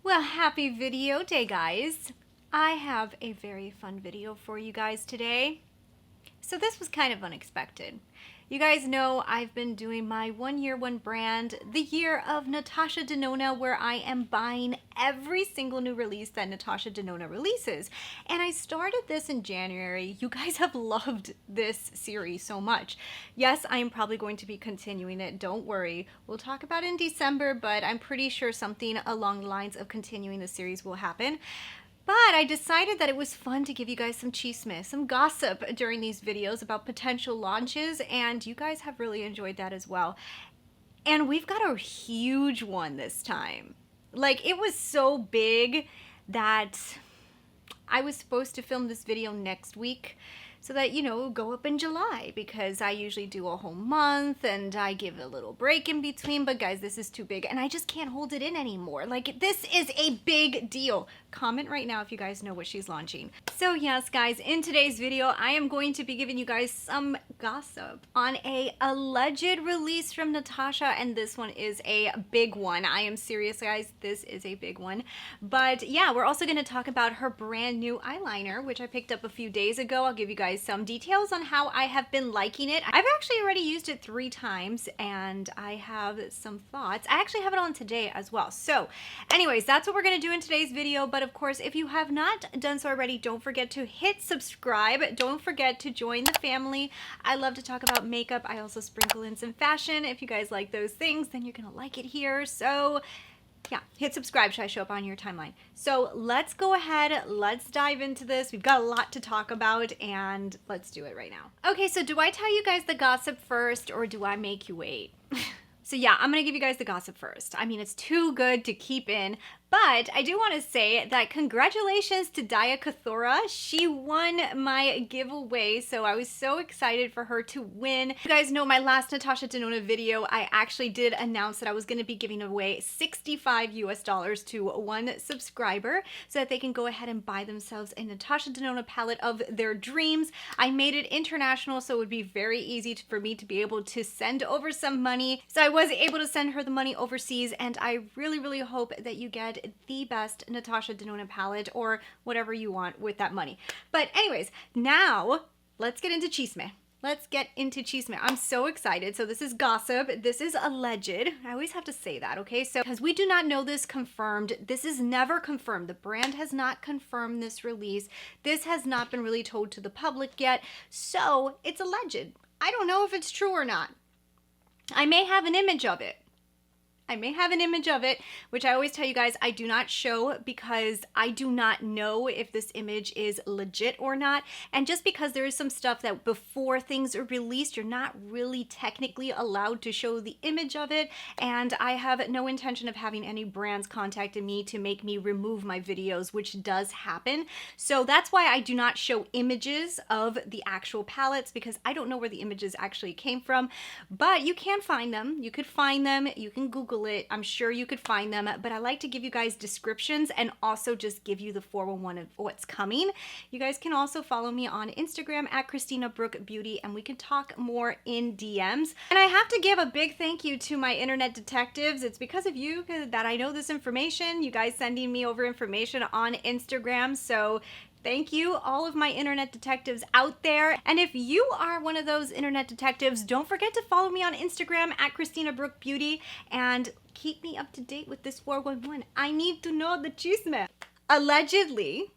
Well, happy video day, guys. I have a very fun video for you guys today. So this was kind of unexpected. You guys know I've been doing my 1 year, 1 brand, the year of Natasha Denona, where I am buying every single new release that Natasha Denona releases. And I started this in January. You guys have loved this series so much. Yes, I am probably going to be continuing it. Don't worry. We'll talk about it in December, but I'm pretty sure something along the lines of continuing the series will happen. But I decided that it was fun to give you guys some chisme, some gossip during these videos about potential launches, and you guys have really enjoyed that as well. And we've got a huge one this time. Like, it was so big that I was supposed to film this video next week so that, you know, go up in July, because I usually do a whole month and I give a little break in between. But guys, this is too big and I just can't hold it in anymore. Like, this is a big deal. Comment right now if you guys know what she's launching. So yes, guys, in today's video, I am going to be giving you guys some gossip on a alleged release from Natasha, and this one is a big one. I am serious, guys. This is a big one. But yeah, we're also going to talk about her brand new eyeliner, which I picked up a few days ago. I'll give you guys some details on how I have been liking it. I've actually already used it 3 times and I have some thoughts. I actually have it on today as well. So anyways, that's what we're going to do in today's video. But of course, if you have not done so already, don't forget to hit subscribe. Don't forget to join the family. I love to talk about makeup. I also sprinkle in some fashion. If you guys like those things, then you're going to like it here. So yeah, hit subscribe so I show up on your timeline. So let's go ahead, let's dive into this. We've got a lot to talk about and let's do it right now. Okay, so do I tell you guys the gossip first or do I make you wait? So yeah, I'm gonna give you guys the gossip first. I mean, it's too good to keep in, but I do want to say that congratulations to Daya Kathora. She won my giveaway, so I was so excited for her to win. You guys know my last Natasha Denona video, I actually did announce that I was going to be giving away $65 US to one subscriber so that they can go ahead and buy themselves a Natasha Denona palette of their dreams. I made it international, so it would be very easy for me to be able to send over some money. So I was able to send her the money overseas, and I really hope that you get the best Natasha Denona palette or whatever you want with that money. But anyways, now let's get into chisme. Let's get into chisme. I'm so excited. So this is gossip. This is alleged. I always have to say that, okay? So because we do not know this confirmed, this is never confirmed. The brand has not confirmed this release. This has not been really told to the public yet. So it's alleged. I don't know if it's true or not. I may have an image of it. Which I always tell you guys I do not show because I do not know if this image is legit or not. And just because there is some stuff that before things are released, you're not really technically allowed to show the image of it. And I have no intention of having any brands contacting me to make me remove my videos, which does happen. So that's why I do not show images of the actual palettes, because I don't know where the images actually came from. But you can find them. You could find them. You can Google it. I'm sure you could find them, but I like to give you guys descriptions and also just give you the 411 of what's coming. You guys can also follow me on Instagram at Christina Brooke Beauty, and we can talk more in DMs. And I have to give a big thank you to my internet detectives. It's because of you that I know this information. You guys sending me over information on Instagram. So thank you, all of my internet detectives out there. And if you are one of those internet detectives, don't forget to follow me on Instagram at Christina Brooke Beauty and keep me up to date with this 411. I need to know the chisme. Allegedly,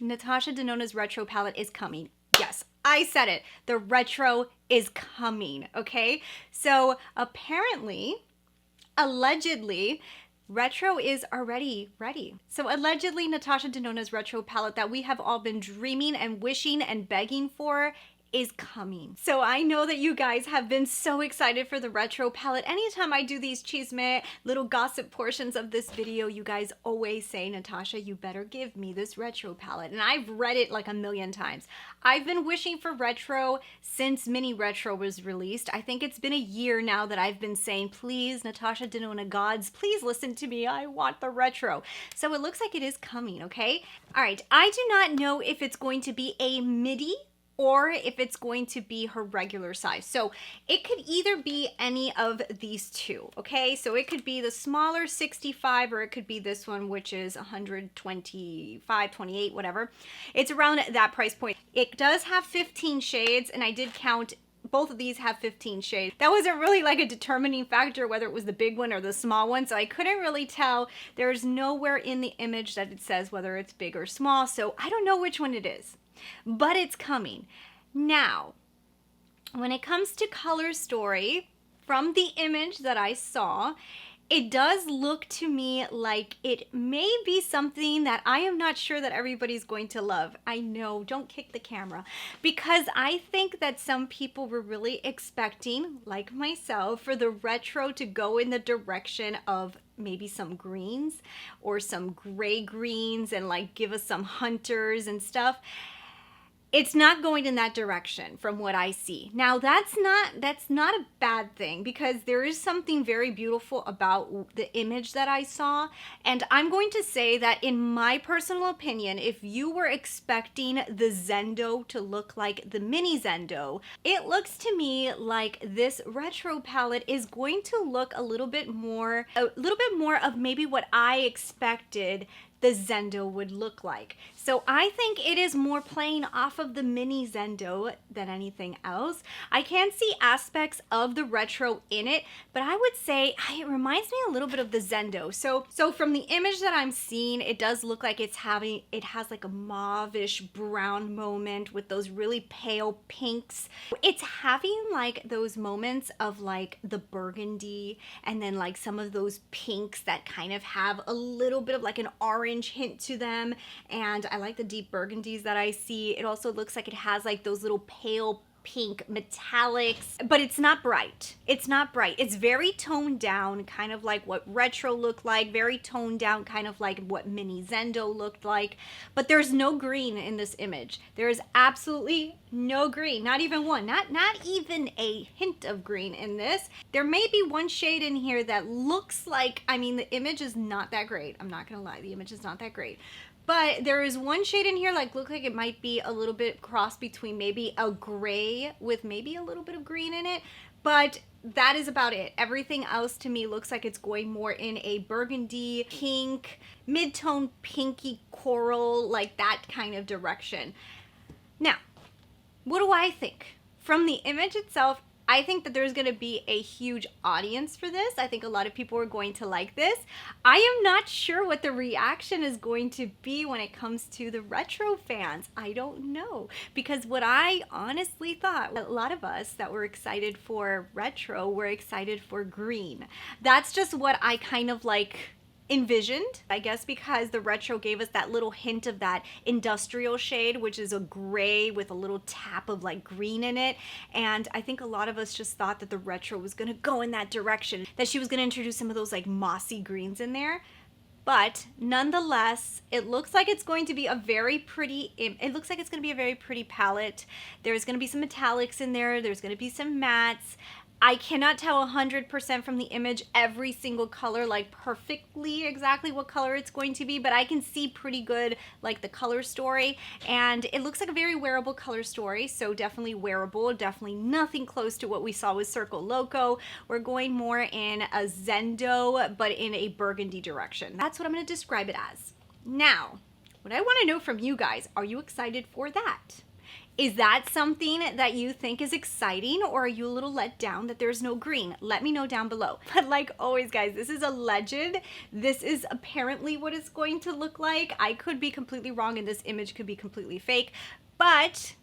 Natasha Denona's retro palette is coming. Yes, I said it. The retro is coming, okay? So apparently, allegedly, retro is already ready. So allegedly, Natasha Denona's retro palette that we have all been dreaming and wishing and begging for is coming. So I know that you guys have been so excited for the retro palette. Anytime I do these chisme little gossip portions of this video, you guys always say, Natasha, you better give me this retro palette. And I've read it like a million times. I've been wishing for retro since Mini Retro was released. I think it's been a year now that I've been saying, please, Natasha Denona gods, please listen to me. I want the retro. So it looks like it is coming, okay? All right, I do not know if it's going to be a midi or if it's going to be her regular size. So it could either be any of these two, okay? So it could be the smaller 65, or it could be this one, which is 125, 28, whatever. It's around that price point. It does have 15 shades, and I did count both of these have 15 shades. That wasn't really like a determining factor whether it was the big one or the small one, so I couldn't really tell. There's nowhere in the image that it says whether it's big or small, so I don't know which one it is, but it's coming. Now, when it comes to color story, from the image that I saw, it does look to me like it may be something that I am not sure that everybody's going to love. I know, don't kick the camera, because I think that some people were really expecting, like myself, for the retro to go in the direction of maybe some greens or some gray greens and like give us some hunters and stuff. It's not going in that direction from what I see. Now that's not a bad thing, because there is something very beautiful about the image that I saw. And I'm going to say that in my personal opinion, if you were expecting the Zendo to look like the mini Zendo, it looks to me like this retro palette is going to look a little bit more of maybe what I expected the Zendo would look like. So I think it is more playing off of the mini Zendo than anything else. I can see aspects of the retro in it, but I would say it reminds me a little bit of the Zendo. So from the image that I'm seeing, it does look like it has like a mauve-ish brown moment with those really pale pinks. It's having like those moments of like the burgundy and then like some of those pinks that kind of have a little bit of like an orange hint to them, and I like the deep burgundies that I see. It also looks like it has like those little pale pink metallics, but it's not bright. It's not bright. It's very toned down, kind of like what retro looked like, very toned down, kind of like what mini Zendo looked like, but there's no green in this image. There is absolutely no green, not even one, not even a hint of green in this. There may be one shade in here that looks like, I mean, the image is not that great. I'm not gonna lie, the image is not that great. But there is one shade in here like look like it might be a little bit cross between maybe a gray with maybe a little bit of green in it, but that is about it. Everything else to me looks like it's going more in a burgundy, pink, mid-tone pinky coral, like that kind of direction. Now, what do I think? From the image itself, I think that there's going to be a huge audience for this. I think a lot of people are going to like this. I am not sure what the reaction is going to be when it comes to the retro fans. I don't know, because what I honestly thought, a lot of us that were excited for retro were excited for green. That's just what I kind of like envisioned, I guess, because the retro gave us that little hint of that industrial shade, which is a gray with a little tap of like green in it. And I think a lot of us just thought that the retro was going to go in that direction, that she was going to introduce some of those like mossy greens in there. But nonetheless, it looks like it's going to be a very pretty, palette. There's going to be some metallics in there. There's going to be some mattes. I cannot tell 100% from the image every single color, like perfectly exactly what color it's going to be, but I can see pretty good like the color story, and it looks like a very wearable color story, so definitely wearable, definitely nothing close to what we saw with Circo Loco. We're going more in a Zendo, but in a burgundy direction. That's what I'm going to describe it as. Now, what I want to know from you guys, are you excited for that? Is that something that you think is exciting, or are you a little let down that there's no green? Let me know down below. But like always, guys, this is a legend. This is apparently what it's going to look like. I could be completely wrong and this image could be completely fake, but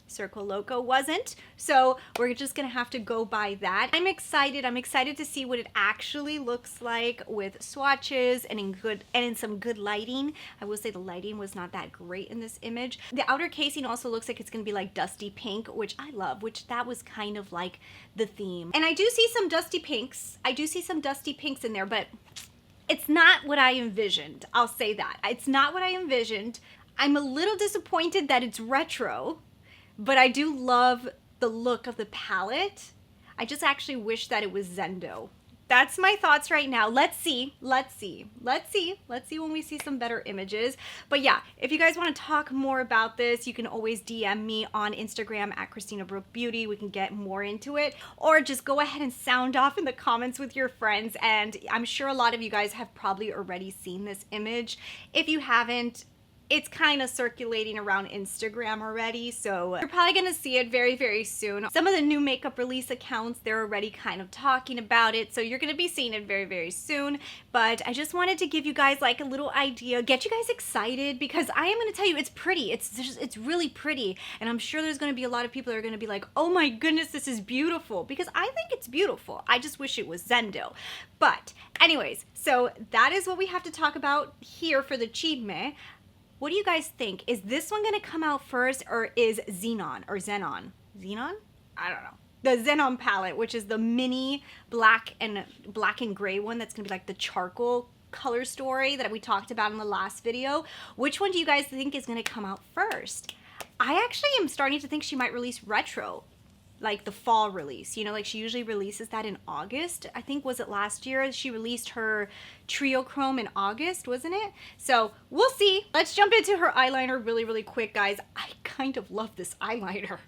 Circo Loco wasn't, so we're just gonna have to go by that. I'm excited to see what it actually looks like with swatches and in some good lighting. I will say the lighting was not that great in this image. The outer casing also looks like it's gonna be like dusty pink, which I love, which that was kind of like the theme. And I do see some dusty pinks. I do see some dusty pinks in there, but it's not what I envisioned. I'll say that. It's not what I envisioned. I'm a little disappointed that it's retro, but I do love the look of the palette. I just actually wish that it was Zendo. that's my thoughts right now. Let's see when we see some better images. But yeah, if you guys want to talk more about this, you can always DM me on Instagram at Christina Brooke Beauty. We can get more into it, or just go ahead and sound off in the comments with your friends. And I'm sure a lot of you guys have probably already seen this image. If you haven't, it's kind of circulating around Instagram already, so you're probably gonna see it very, very soon. Some of the new makeup release accounts, they're already kind of talking about it, so you're gonna be seeing it very, very soon. But I just wanted to give you guys like a little idea, get you guys excited, because I am gonna tell you, it's pretty. It's really pretty, and I'm sure there's gonna be a lot of people that are gonna be like, oh my goodness, this is beautiful, because I think it's beautiful. I just wish it was Zendo. But anyways, so that is what we have to talk about here for the Chisme. What do you guys think? Is this one gonna come out first, or is Xenon or Xenon? Xenon? I don't know. The Xenon palette, which is the mini black and gray one that's gonna be like the charcoal color story that we talked about in the last video. Which one do you guys think is gonna come out first? I actually am starting to think she might release retro, like the fall release. You know, like she usually releases that in August. I think, was it last year she released her Trio Chrome in August, wasn't it? So we'll see. Let's jump into her eyeliner really, really quick, guys. I kind of love this eyeliner.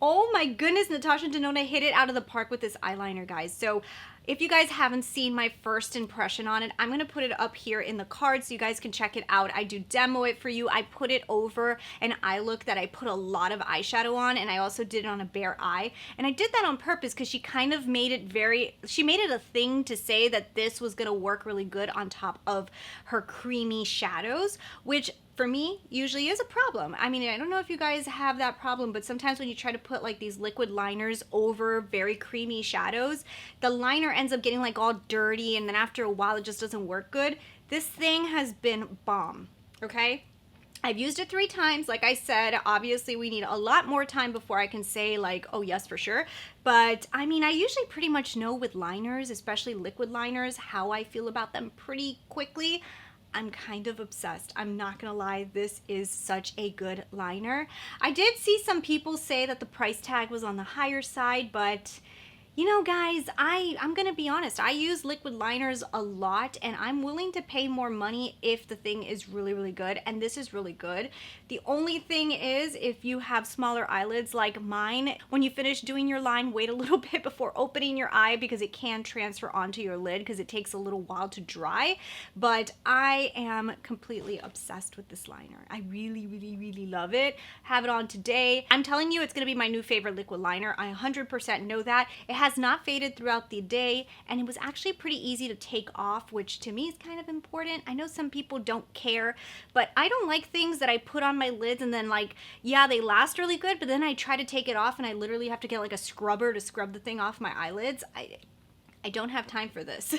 Oh my goodness, Natasha Denona hit it out of the park with this eyeliner, guys. So if you guys haven't seen my first impression on it, I'm going to put it up here in the card so you guys can check it out. I do demo it for you. I put it over an eye look that I put a lot of eyeshadow on, and I also did it on a bare eye. And I did that on purpose because she kind of made it she made it a thing to say that this was going to work really good on top of her creamy shadows, which for me usually is a problem. I mean, I don't know if you guys have that problem, but sometimes when you try to put like these liquid liners over very creamy shadows, the liner ends up getting like all dirty, and then after a while it just doesn't work good. This thing has been bomb, okay? I've used it 3 times. Like I said, obviously we need a lot more time before I can say like, oh yes, for sure. But I mean, I usually pretty much know with liners, especially liquid liners, how I feel about them pretty quickly. I'm kind of obsessed. I'm not gonna lie, this is such a good liner. I did see some people say that the price tag was on the higher side, but you know, guys, I'm gonna be honest. I use liquid liners a lot, and I'm willing to pay more money if the thing is really, really good, and this is really good. The only thing is, if you have smaller eyelids like mine, when you finish doing your line, wait a little bit before opening your eye, because it can transfer onto your lid because it takes a little while to dry. But I am completely obsessed with this liner. I really, really, really love it. Have it on today. I'm telling you, it's gonna be my new favorite liquid liner. I 100% know that. It has not faded throughout the day, and it was actually pretty easy to take off, which to me is kind of important. I know some people don't care, but I don't like things that I put on my lids and then like, yeah, they last really good, but then I try to take it off and I literally have to get like a scrubber to scrub the thing off my eyelids. I don't have time for this.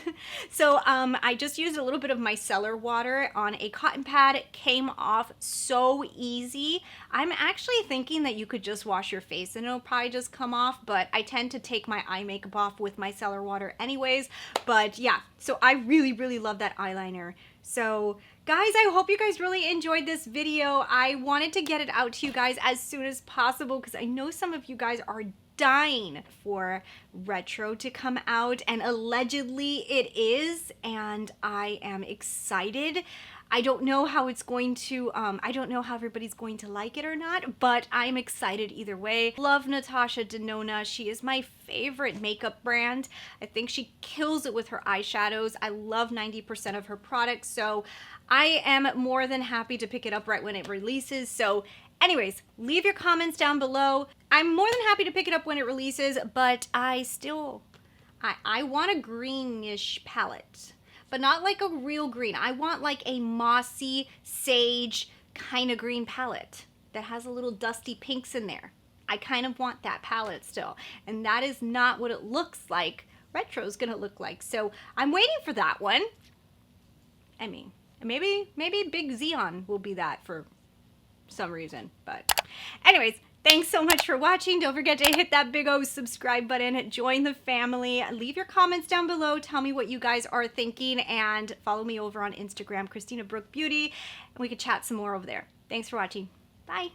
So I just used a little bit of micellar water on a cotton pad. It came off so easy. I'm actually thinking that you could just wash your face and it'll probably just come off, but I tend to take my eye makeup off with micellar water anyways. But yeah, so I really, really love that eyeliner. So guys, I hope you guys really enjoyed this video. I wanted to get it out to you guys as soon as possible because I know some of you guys are dying for retro to come out, and allegedly it is, and I am excited. I don't know how it's going to, I don't know how everybody's going to like it or not, but I'm excited either way. Love Natasha Denona. She is my favorite makeup brand. I think she kills it with her eyeshadows. I love 90% of her products, so I am more than happy to pick it up right when it releases. So anyways, leave your comments down below. I'm more than happy to pick it up when it releases, but I want a greenish palette, but not like a real green. I want like a mossy, sage kind of green palette that has a little dusty pinks in there. I kind of want that palette still, and that is not what it looks like retro's gonna look like. So I'm waiting for that one. I mean, maybe Big Xeon will be that for some reason, but anyways, thanks so much for watching. Don't forget to hit that big O subscribe button, join the family, leave your comments down below, tell me what you guys are thinking, and follow me over on Instagram, Christina Brooke Beauty, and we can chat some more over there. Thanks for watching. Bye.